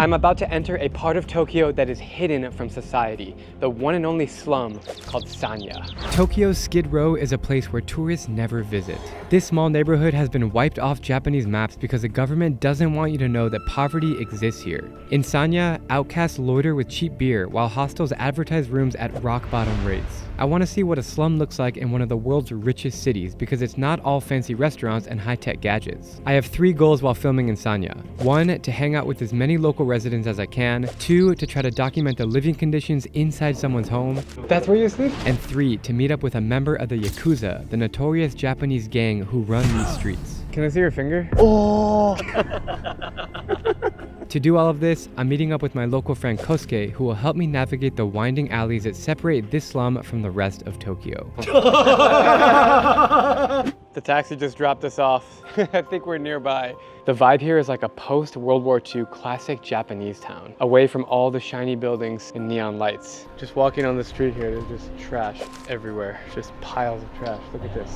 I'm about to enter a part of Tokyo that is hidden from society, the one and only slum called Sanya. Tokyo's Skid Row is a place where tourists never visit. This small neighborhood has been wiped off Japanese maps because the government doesn't want you to know that poverty exists here. In Sanya, outcasts loiter with cheap beer while hostels advertise rooms at rock-bottom rates. I want to see what a slum looks like in one of the world's richest cities because it's not all fancy restaurants and high-tech gadgets. I have 3 goals while filming in Sanya. 1, to hang out with as many local residents as I can. 2, to try to document the living conditions inside someone's home. That's where you sleep? And 3, to meet up with a member of the Yakuza, the notorious Japanese gang who run these streets. Can I see your finger? Oh! To do all of this, I'm meeting up with my local friend Kosuke, who will help me navigate the winding alleys that separate this slum from the rest of Tokyo. The taxi just dropped us off. I think we're nearby. The vibe here is like a post-World War II classic Japanese town, away from all the shiny buildings and neon lights. Just walking on the street here, there's just trash everywhere. Just piles of trash. Look at this.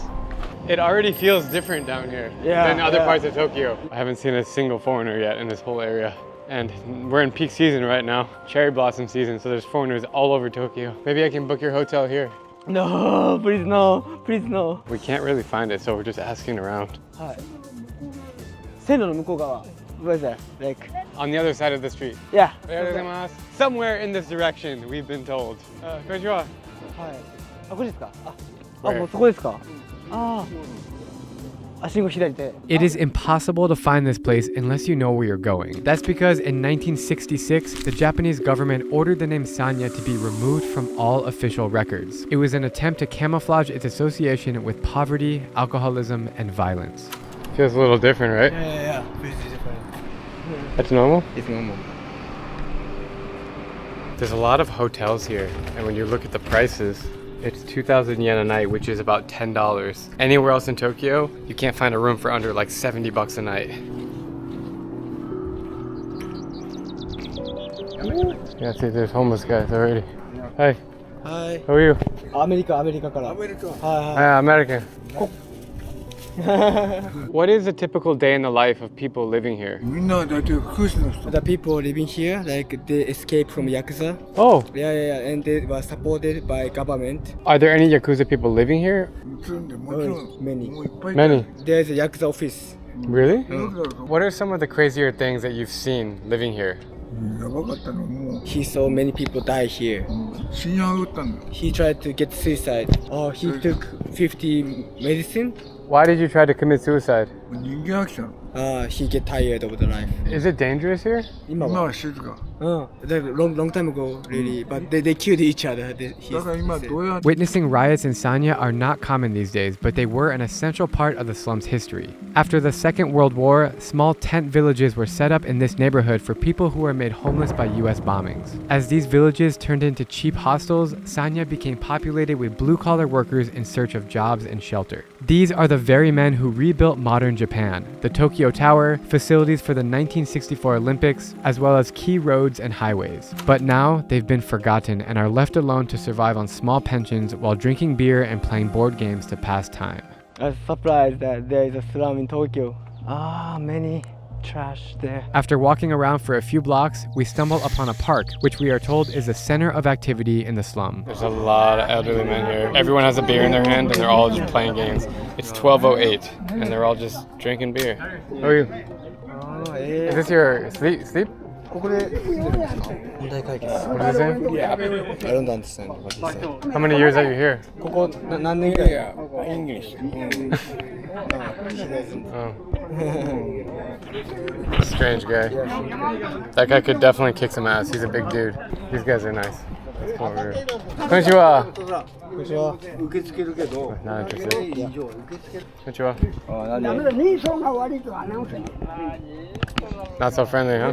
It already feels different down here than other parts of Tokyo. I haven't seen a single foreigner yet in this whole area. And we're in peak season right now, cherry blossom season, so there's foreigners all over Tokyo. Maybe I can book your hotel here. No, please no, please no. We can't really find it, so we're just asking around. Where's that? Like on the other side of the street. Yeah. Somewhere in this direction, we've been told. Konnichiwa. It is impossible to find this place unless you know where you're going. That's because in 1966, the Japanese government ordered the name Sanya to be removed from all official records. It was an attempt to camouflage its association with poverty, alcoholism, and violence. Feels a little different, right? Yeah. Feels different. That's normal? It's normal. There's a lot of hotels here, and when you look at the prices, it's 2,000 yen a night, which is about $10. Anywhere else in Tokyo, you can't find a room for under like 70 bucks a night. Yeah, see, there's homeless guys already. Hi. Hi. How are you? American. What is a typical day in the life of people living here? The people living here, like they escaped from Yakuza. Oh. Yeah, and they were supported by government. Are there any Yakuza people living here? Many. There's a Yakuza office. Really? What are some of the crazier things that you've seen living here? He saw many people die here. He tried to get suicide. He took 50 medicine. Why did you try to commit suicide? He get tired of the life. Is it dangerous here? Long time ago, really, but they killed each other. Witnessing riots in Sanya are not common these days, but they were an essential part of the slum's history. After the Second World War, small tent villages were set up in this neighborhood for people who were made homeless by US bombings. As these villages turned into cheap hostels, Sanya became populated with blue-collar workers in search of jobs and shelter. These are the very men who rebuilt modern Japan, the Tokyo Tower, facilities for the 1964 Olympics, as well as key roads and highways. But now they've been forgotten and are left alone to survive on small pensions while drinking beer and playing board games to pass time. I was surprised that there is a slum in Tokyo. Many trash there. After walking around for a few blocks, we stumble upon a park, which we are told is the center of activity in the slum. There's a lot of elderly men here. Everyone has a beer in their hand and they're all just playing games. It's 12:08 and they're all just drinking beer. How are you? Is this your sleep? What is it? I don't understand what he said. How many years are you here? English. Strange guy. That guy could definitely kick some ass. He's a big dude. These guys are nice. Let's go over here. Konnichiwa. Not interested. Konnichiwa. Not so friendly, huh?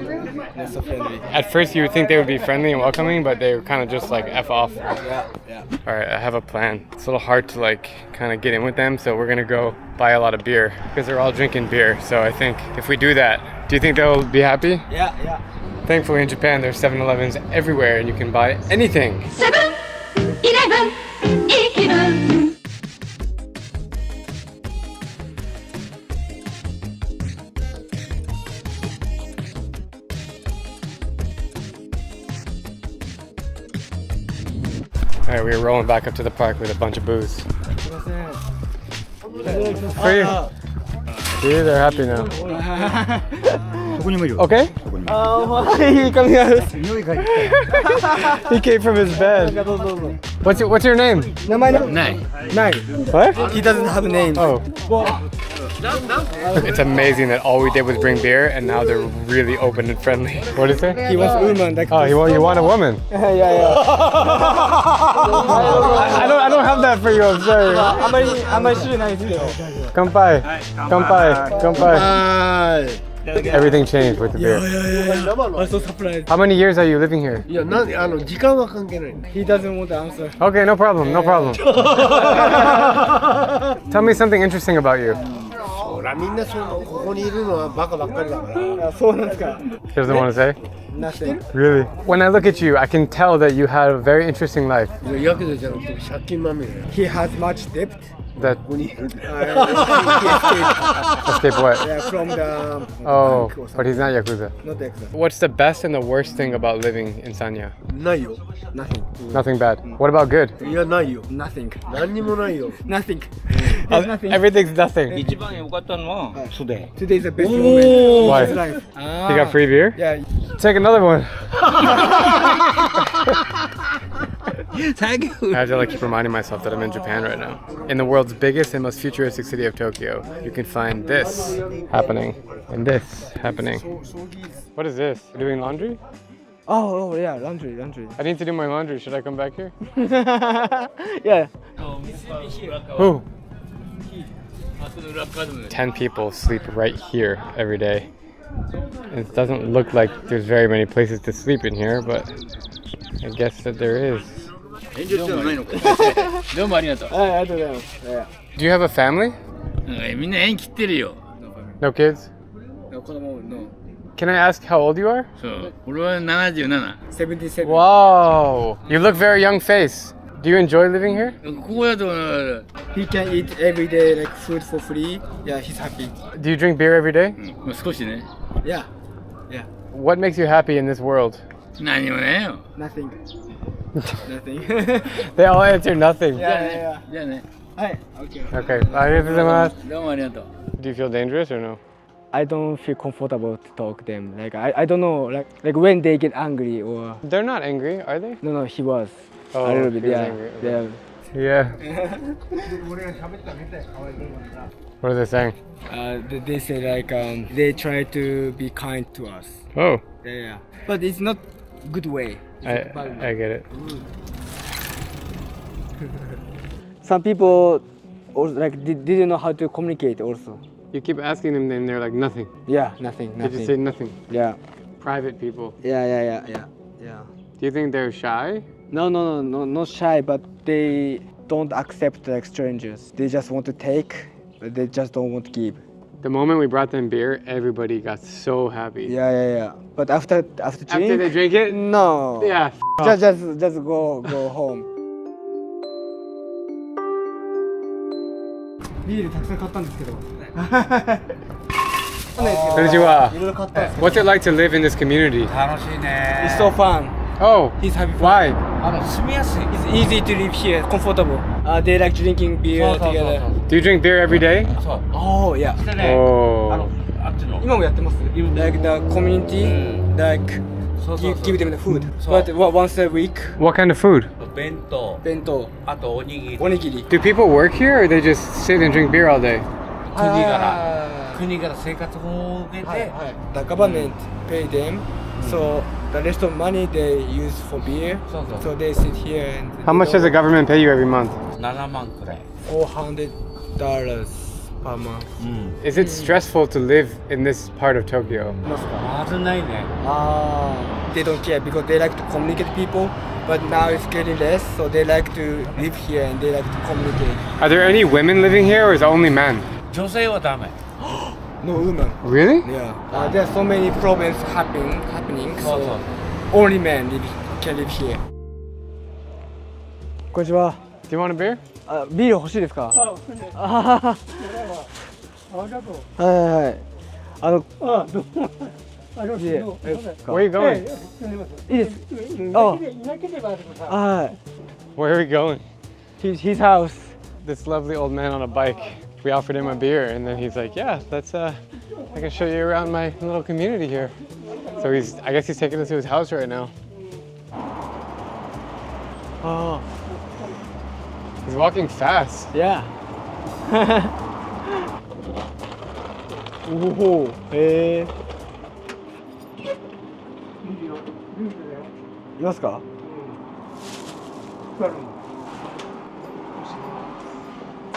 Not so friendly. At first you would think they would be friendly and welcoming, but they were kind of just like F off. Yeah. Alright, I have a plan. It's a little hard to like kind of get in with them, so we're gonna go buy a lot of beer because they're all drinking beer. So I think if we do that, do you think they'll be happy? Yeah. Thankfully in Japan there's 7-Elevens everywhere and you can buy anything. 7-Eleven, いい気分。Alright, we're rolling back up to the park with a bunch of booze. Free. See, they're happy now. Okay? He coming out. He came from his bed. What's your name? Nine. What? He doesn't have a name. Oh. It's amazing that all we did was bring beer and now they're really open and friendly. What is it? He wants a woman. Like Oh, you want a woman? yeah. I don't have that for you, I'm sorry. あんまり知れないですけど。乾杯. Everything changed with the beer. I'm so surprised. How many years are you living here? いや、時間は関係ない。 He doesn't want to answer. Okay, no problem. Tell me something interesting about you. ほら、みんなここにいるのはバカばっかりだから。あ、そうなんですか。 He doesn't want to say? Nothing. Really? When I look at you, I can tell that you had a very interesting life. いやヤクザじゃなくて借金まみれ。 He has much debt. That ここにいる。 He escaped. escape what? Yeah, from the Oh, bank or something. but he's not Yakuza. Not the exam. What's the best and the worst thing about living in Sanya? ないよ。 Nothing. Nothing bad. What about good? いや、ないよ。 Nothing. 何にもないよ。 Nothing. There's nothing. Everything's nothing. 一番良かったのは素手。 Today is the best moment Why? of his life. He got free beer? Yeah. Take another one. Thank you. I have to keep reminding myself that I'm in Japan right now. In the world's biggest and most futuristic city of Tokyo, you can find this happening and this happening. What is this? You're doing laundry? Oh, yeah, laundry. I need to do my laundry. Should I come back here? Yeah. Who? 10 people sleep right here every day. It doesn't look like there's very many places to sleep in here, but I guess that there is. どうもありがとう。はい、ありがとうございます。Yeah. Do you have a family? みんな縁切ってるよ。 No kids? 子供 no. Can I ask how old you are? そう。俺は77。 77. Wow, you look very young face. Do you enjoy living here? ここだと He can eat every day like food for free. Yeah, he's happy. Do you drink beer every day? 少しね。 Yeah. What makes you happy in this world? 何もねえよ。 Nothing. Nothing. They all answer nothing. じゃあね。じゃあね。はい。Okay. Okay, ありがとうございます。どうもありがとう。 Do you feel dangerous or no? I don't feel comfortable to talk them. Like I don't know like when they get angry or They're not angry, are they? no he was Oh, a little bit. he was Yeah. angry, Yeah. Yeah. What are they saying? They say like they try to be kind to us. Oh, Yeah. But it's not good way. I get it. Some people also, like didn't know how to communicate also. You keep asking them and they're like nothing. Yeah, nothing. They just say nothing. Yeah. Private people. Yeah. Do you think they're shy? No, not shy, but they don't accept like strangers. They just want to take, but they just don't want to give. The moment we brought them beer, everybody got so happy. Yeah. But after drink, After they drink it? no. Yeah. Just go home. ビールたくさん買ったんですけど。Konnichiwa. What's it like to live in this community? 楽しいね。 It's so fun. Oh, He's having fun. why? 住みやすい。 It's easy to live here, comfortable. They like drinking beer together. Do you drink beer every day? そう。 Oh yeah. でね、Oh. あっちの。今もやってます。Like the community, like そうそうそう。 give them the food. そう。 But once a week, What kind of food? 弁当、弁当、あとおにぎり。おにぎり。 Do people work here or they just sit and drink beer all day? 国から生活保護を受けて、 The government pay them, so the rest of money they use for beer. そうそう。 So they sit here and. How much does the government pay you every month? 7万くらい。 $400 per month. Is it stressful to live in this part of Tokyo? まずないね。 They don't care because they like to communicate people, but now it's getting less, so they like to live here and they like to communicate. Are there any women living here or is it only men? 女性はダメ。 No women. Really? Yeah. There are so many problems happening, そう so そう。 only men can live here. こんにちは。 Do you want a beer? ビール欲しいですか？はい。Where are you going? いいです。はい。Where are we going? His house. This lovely old man on a bike. We offered him a beer and then he's like, yeah, let's I can show you around my little community here. So I guess he's taking us to his house right now. Oh. He's walking fast. Yeah. Ooh, hey. いますか?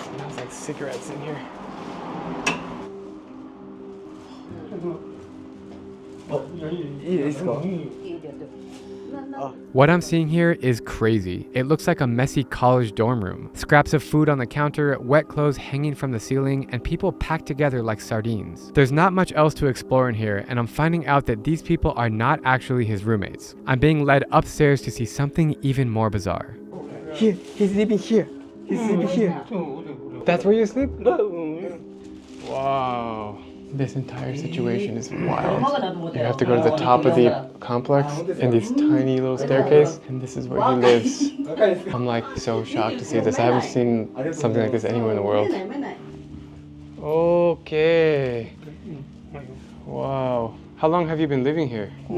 Smells like cigarettes in here. What I'm seeing here is crazy. It looks like a messy college dorm room. Scraps of food on the counter, wet clothes hanging from the ceiling, and people packed together like sardines. There's not much else to explore in here, and I'm finding out that these people are not actually his roommates. I'm being led upstairs to see something even more bizarre. Here, he's living here. He's living here. That's where you sleep? Wow. This entire situation is wild. You have to go to the top of the complex in this tiny little staircase, and this is where he lives. I'm like so shocked to see this. I haven't seen something like this anywhere in the world. Okay. Wow. How long have you been living here? 50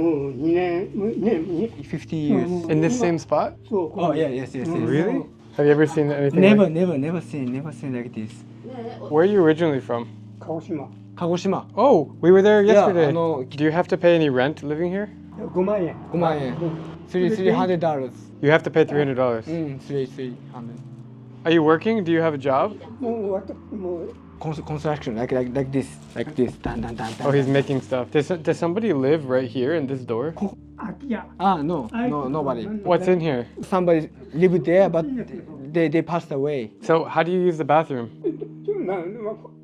years. In this same spot? Oh yeah, yes. Really? Have you ever seen anything Never like seen like this. Where are you originally from? Kagoshima. Oh, we were there yesterday. Yeah, Do you have to pay any rent living here? 5万円. $300. You have to pay $300. 300. Are you working? Do you have a job? Construction, like this. Dun, dun, dun, dun. Oh, he's making stuff. Does somebody live right here in this door? No, nobody. What's in here? Somebody lived there, but they passed away. So how do you use the bathroom?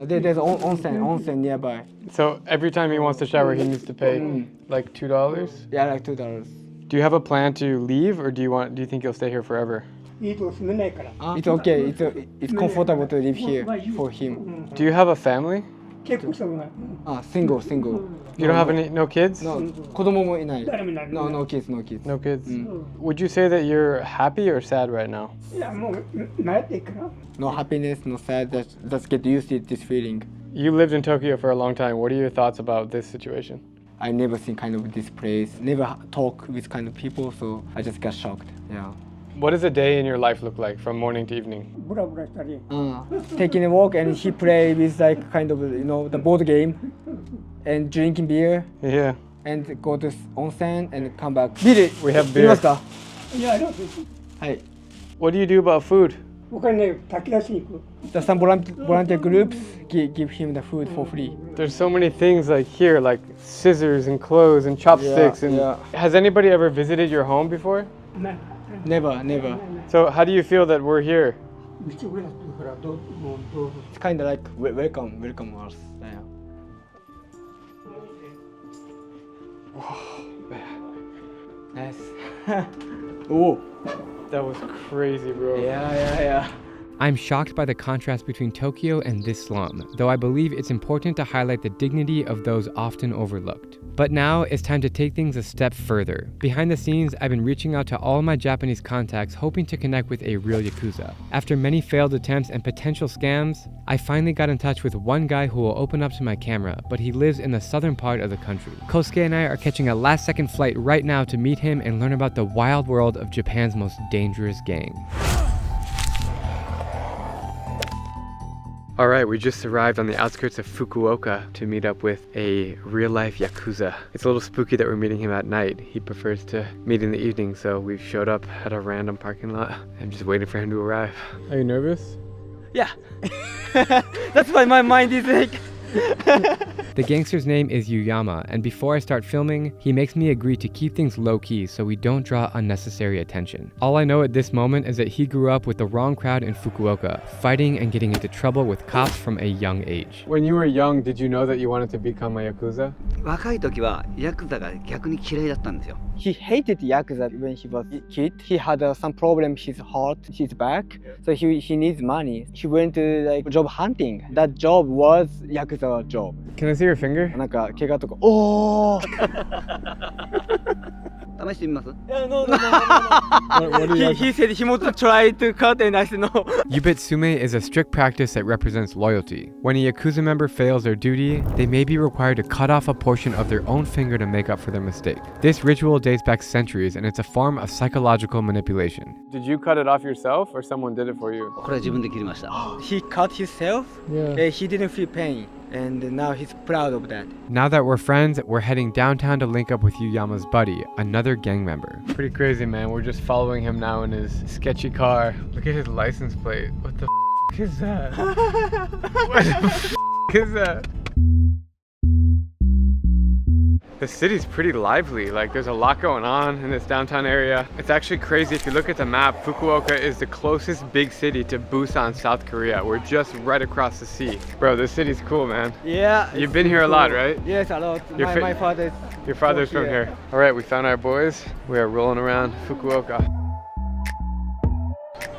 There's onsen nearby. So every time he wants to shower, he needs to pay like $2? Yeah, like $2. Do you have a plan to leave, or do you think you'll stay here forever? It's okay. It's comfortable to live here for him. Do you have a family? Single. You don't have no kids? No, 子供もいない. No kids. No kids. Would you say that you're happy or sad right now? No happiness, no sad. Just get used to this feeling. You lived in Tokyo for a long time. What are your thoughts about this situation? I never seen kind of this place. Never talk with kind of people, so I just got shocked. Yeah. What does a day in your life look like from morning to evening? Taking a walk, and he play with like kind of the board game, and drinking beer, Yeah. and go to onsen and come back. Beer. We have beer. いますか? Hi. What do you do about food? Some volunteer groups give him the food for free. There's so many things like here, like scissors and clothes and chopsticks. Yeah. Has anybody ever visited your home before? Never. So how do you feel that we're here? It's kind of like welcome us. Yeah. Nice. Oh. That was crazy, bro. Yeah. I'm shocked by the contrast between Tokyo and this slum, though I believe it's important to highlight the dignity of those often overlooked. But now it's time to take things a step further. Behind the scenes, I've been reaching out to all my Japanese contacts hoping to connect with a real Yakuza. After many failed attempts and potential scams, I finally got in touch with one guy who will open up to my camera, but he lives in the southern part of the country. Kosuke and I are catching a last-second flight right now to meet him and learn about the wild world of Japan's most dangerous gang. Alright, we just arrived on the outskirts of Fukuoka to meet up with a real-life Yakuza. It's a little spooky that we're meeting him at night. He prefers to meet in the evening, so we showed up at a random parking lot. I'm just waiting for him to arrive. Are you nervous? Yeah. That's why my mind is like... The gangster's name is Yuyama, and before I start filming, he makes me agree to keep things low-key so we don't draw unnecessary attention. All I know at this moment is that he grew up with the wrong crowd in Fukuoka, fighting and getting into trouble with cops from a young age. When you were young, did you know that you wanted to become a Yakuza? 若い時はヤクザが逆に嫌いだったんですよ。 He hated Yakuza when he was a kid. He had some problem his heart, his back, so he needs money. He went to like job hunting. That job was Yakuza job. Can I see your finger? なんか怪我とか、おー試してみます Yeah, no. He said he wants to try to cut, and I said no. Yubitsume is a strict practice that represents loyalty. When a Yakuza member fails their duty, they may be required to cut off a portion of their own finger to make up for their mistake. This ritual dates back centuries, and it's a form of psychological manipulation. Did you cut it off yourself, or someone did it for you? これは自分で切りました He cut himself. Yeah. He didn't feel pain, and now he's proud of that. Now that we're friends, we're heading downtown to link up with Yuyama's buddy, another gang member. Pretty crazy, man. We're just following him now in his sketchy car. Look at his license plate. What the is that? What the is that? The city's pretty lively. Like, there's a lot going on in this downtown area. It's actually crazy. If you look at the map, Fukuoka is the closest big city to Busan, South Korea. We're just right across the sea. Bro, this city's cool, man. Yeah. You've been here a lot, right? Yes, a lot. My father's. Your father's from here. All right, we found our boys. We are rolling around Fukuoka.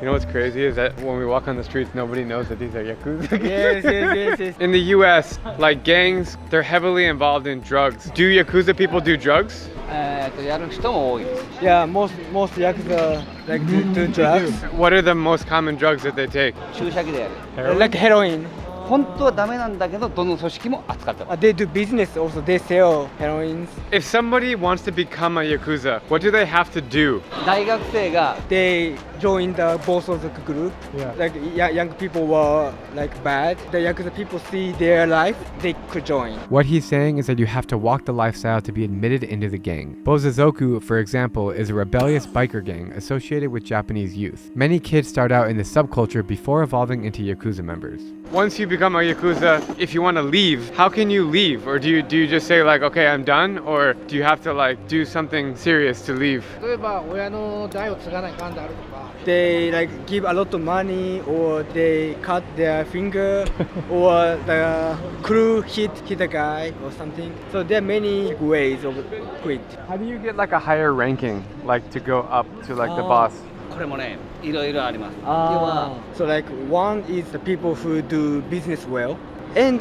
You know what's crazy is that when we walk on the streets, nobody knows that these are Yakuza. Yes. In the US, like gangs, they're heavily involved in drugs. Do Yakuza people do drugs? やる人も多いです Yeah, most Yakuza like to do drugs. What are the most common drugs that they take? 注射器でやる Like heroin. 本当はダメなんだけどどの組織も扱ってます They do business also. They sell heroin. If somebody wants to become a Yakuza, what do they have to do? 大学生が They join the boss of the group. Yeah. Like young people were like bad. The Yakuza people see their life. They could join. What he's saying is that you have to walk the lifestyle to be admitted into the gang. Bozazoku, for example, is a rebellious biker gang associated with Japanese youth. Many kids start out in the subculture before evolving into Yakuza members. Once you become a Yakuza, if you want to leave, how can you leave? Or do you just say like, okay, I'm done? Or do you have to like do something serious to leave? 例えば親の代を継がないかんであるとか They like give a lot of money, or they cut their finger, or the crew hit a guy or something. So there are many ways of quit. How do you get like a higher ranking, like to go up to like the boss? これもねいろいろあります要は So like one is the people who do business well, and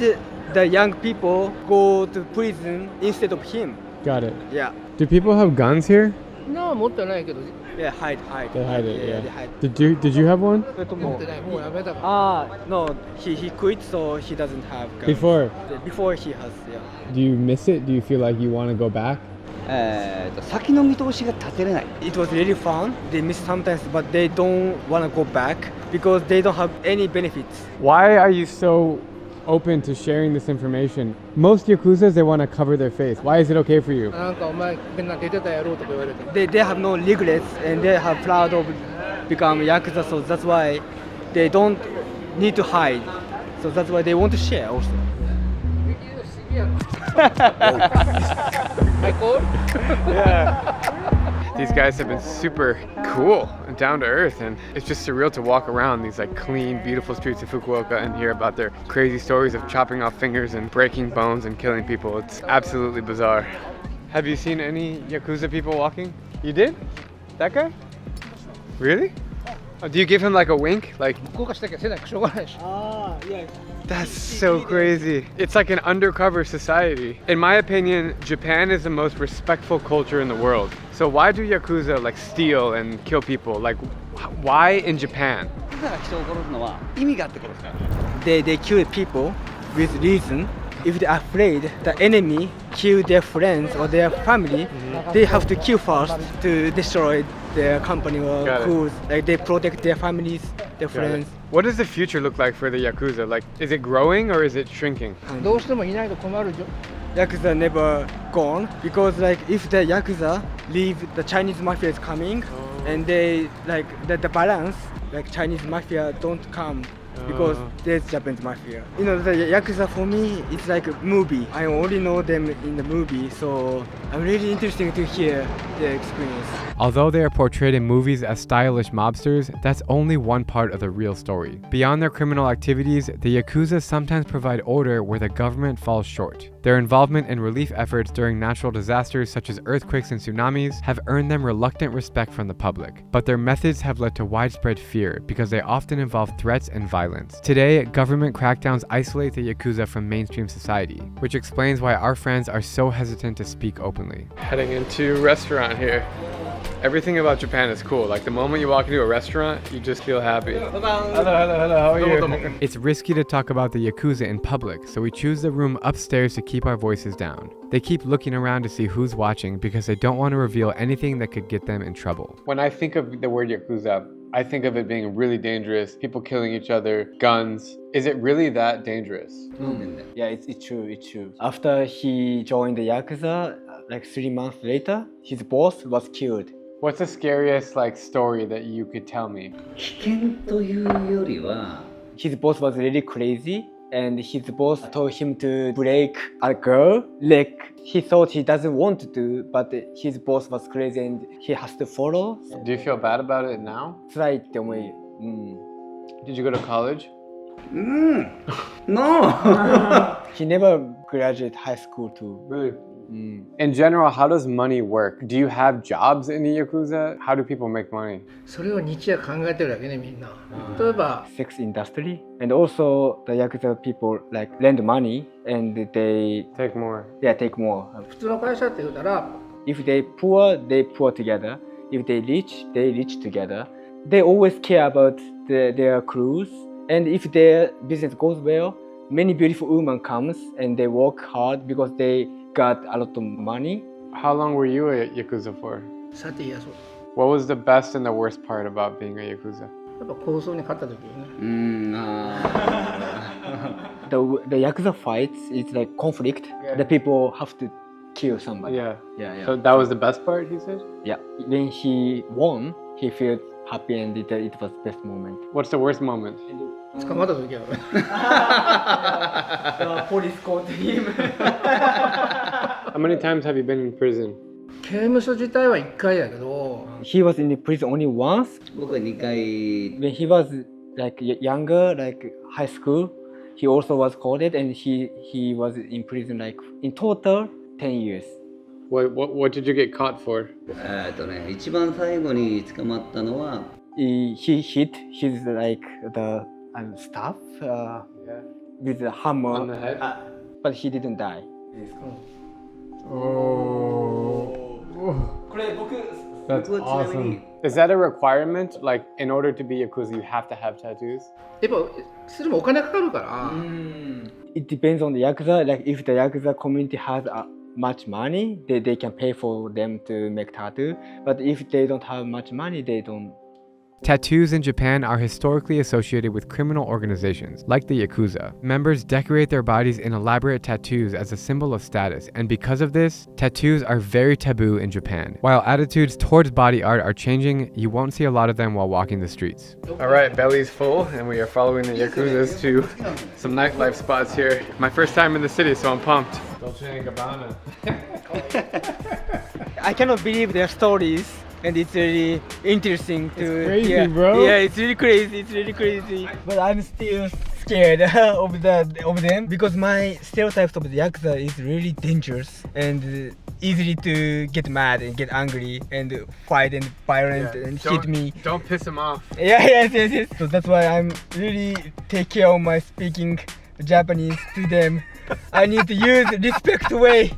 the young people go to prison instead of him. Got it. Yeah. Do people have guns here? な持ってないけど Yeah, hide. They hide it, yeah. They hide. Did you have one? 持ってないもうやめたから No, he quit, so he doesn't have guns. Before. Before he has, yeah. Do you miss it? Do you feel like you want to go back? 先の見通しが立てれない It was really fun. They miss sometimes, but they don't want to go back because they don't have any benefits. Why are you so open to sharing this information? Most Yakuzas, they want to cover their face. Why is it okay for you? なんかお前みんな出てたやろうとか言われて They have no regrets, and they have proud of become Yakuza, so that's why they don't need to hide. So that's why they want to share also. These guys have been super cool and down to earth, and it's just surreal to walk around these like clean, beautiful streets of Fukuoka and hear about their crazy stories of chopping off fingers and breaking bones and killing people. It's absolutely bizarre. Have you seen any Yakuza people walking? You did? That guy? Really? Oh, do you give him like a wink? Like, 向こうがしなきゃせなきゃしょうがないし Yeah. that's so crazy. It's like an undercover society. In my opinion, Japan is the most respectful culture in the world. So why do Yakuza like steal and kill people? Like, why in Japan? 僕らが人を殺すのは意味があって殺すから They kill people with reason. If they're afraid the enemy kill their friends or their family, they have to kill first to destroy their company or Got it. crews. Like they protect their families, their friends. What does the future look like for the Yakuza? Like, is it growing or is it shrinking? どうしてもいないと困るじゃ Yakuza never gone because like if the Yakuza leave, the Chinese mafia is coming, and they like the balance, like Chinese mafia don't come because there's Japanese mafia. You know, the Yakuza for me, it's like a movie. I only know them in the movie, so I'm really interested to hear their experience. Although they are portrayed in movies as stylish mobsters, that's only one part of the real story. Beyond their criminal activities, the Yakuza sometimes provide order where the government falls short. Their involvement in relief efforts during natural disasters such as earthquakes and tsunamis have earned them reluctant respect from the public. But their methods have led to widespread fear because they often involve threats and violence. violence. Today, government crackdowns isolate the Yakuza from mainstream society, which explains why our friends are so hesitant to speak openly. Heading into a restaurant here. Everything about Japan is cool. Like the moment you walk into a restaurant, you just feel happy. Hello, how are you? It's risky to talk about the Yakuza in public, so we choose the room upstairs to keep our voices down. They keep looking around to see who's watching because they don't want to reveal anything that could get them in trouble. When I think of the word Yakuza, I think of it being really dangerous, people killing each other, guns. Is it really that dangerous? Yeah, it's true. After he joined the Yakuza, like 3 months later, his boss was killed. What's the scariest story that you could tell me? 危険というよりは His boss was really crazy, and his boss told him to break a girl leg. He thought he doesn't want to do, but his boss was crazy and he has to follow. Do you feel bad about it now? 辛いって思い。Did you go to college? No! He never graduated high school too. Really? In general, how does money work? Do you have jobs in the Yakuza? How do people make money? それを日夜考えてるわけねみんな。例えば Sex industry, and also the Yakuza people like lend money and they Take more. take more. 普通の会社って言うたら If they poor together. If they rich together. They always care about their crews, and if their business goes well, many beautiful women comes and they work hard because they got a lot of money. How long were you a Yakuza for? 30 years old What was the best and the worst part about being a Yakuza? やっぱ構想に勝った時よね。The Yakuza fights, it's like conflict. The people have to kill somebody. Yeah. Yeah. So that was the best part, he said? Yeah. When he won, he felt happy and it was the best moment. What's the worst moment? 捕まった時は The police caught him. How many times have you been in prison? 刑務所自体は1回やけど He was in the prison only once. 僕は2回 When he was like younger, like high school, he also was caught and he was in prison like in total 10 years. What did you get caught for? 一番最後に捕まったのは He hit his like the staff with a hammer, On the head? but he didn't die. That's awesome. Is that a requirement? Like, in order to be Yakuza, you have to have tattoos? やっぱそれもお金かかるから It depends on the Yakuza. Like if the Yakuza community has much money, they can pay for them to make tattoo. But if they don't have much money, they don't. Tattoos in Japan are historically associated with criminal organizations, like the Yakuza. Members decorate their bodies in elaborate tattoos as a symbol of status, and because of this, tattoos are very taboo in Japan. While attitudes towards body art are changing, you won't see a lot of them while walking the streets. Alright, belly's full, and we are following the Yakuzas to some nightlife spots here. My first time in the city, so I'm pumped. Dolce & Gabbana. I cannot believe their stories. And it's really interesting to crazy, hear. bro. Yeah, it's really crazy. But I'm still scared of them because my stereotypes of the Yakuza is really dangerous and easily to get mad and get angry and fight and violent and hit me. Don't piss him off. Yes. So that's why I'm really take care of my speaking Japanese to them. I need to use respect way.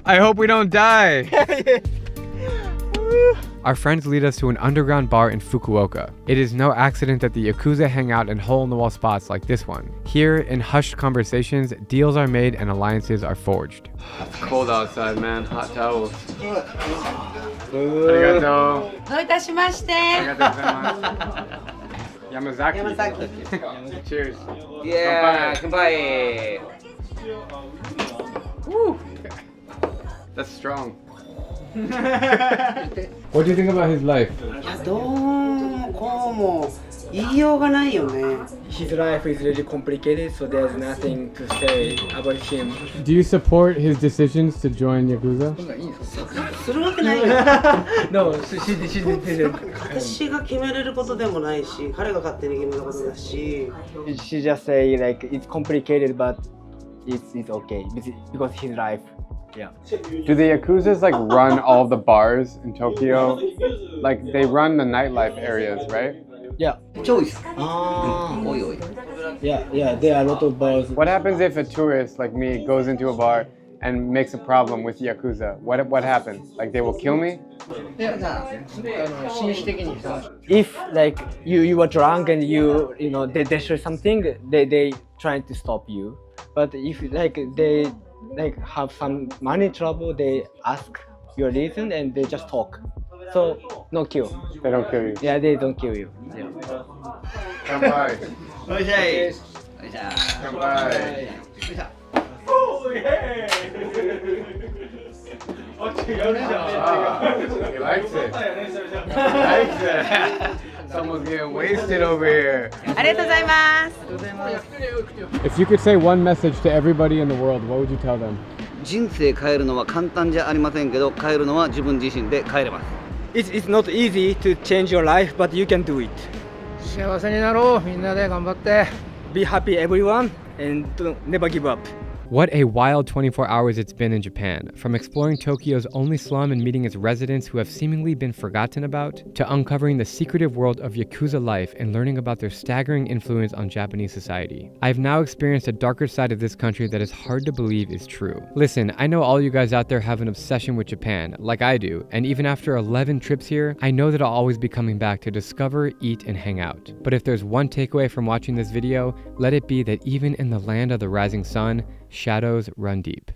I hope we don't die. Our friends lead us to an underground bar in Fukuoka. It is no accident that the Yakuza hang out in hole-in-the-wall spots like this one. Here, in hushed conversations, deals are made and alliances are forged. It's cold outside, man. Hot towels. Arigato. どういたしまして。 Yamazaki. Cheers. Yeah, goodbye. Woo. That's strong. What do you think about his life? どうもこうも言いようがないよね。 His life is really complicated, so there's nothing to say about him. Do you support his decisions to join Yakuza? するわけないよ。 No, she didn't. 私が決めれることでもないし、彼が勝手に決めたことだし。 She just say like it's complicated, but it's okay because his life. Yeah. Do the Yakuzas run all the bars in Tokyo? Like they run the nightlife areas, right? Yeah. 超多いです。Ah. 多い多い。 Yeah, there are a lot of bars. What happens if a tourist like me goes into a bar and makes a problem with Yakuza? What happens? Like they will kill me? いや、紳士的にさ、 If like you were drunk and you know they destroy something, they trying to stop you. But if like they like have some money trouble, they ask your reason and they just talk. So no kill. They don't kill you. Yeah, they don't kill you. Yeah. Kanpai. おいしゃい。よいしゃ。 Kanpai. He likes it. He likes it. Someone's getting wasted over here. ありがとうございます If you could say one message to everybody in the world, what would you tell them? 人生変えるのは簡単じゃありませんけど、変えるのは自分自身で変えれます。It's not easy to change your life, but you can do it. 幸せになろう。みんなで頑張って。 Be happy, everyone, and never give up. What a wild 24 hours it's been in Japan, from exploring Tokyo's only slum and meeting its residents who have seemingly been forgotten about, to uncovering the secretive world of Yakuza life and learning about their staggering influence on Japanese society. I've now experienced a darker side of this country that is hard to believe is true. Listen, I know all you guys out there have an obsession with Japan, like I do, and even after 11 trips here, I know that I'll always be coming back to discover, eat, and hang out. But if there's one takeaway from watching this video, let it be that even in the land of the rising sun, shadows run deep.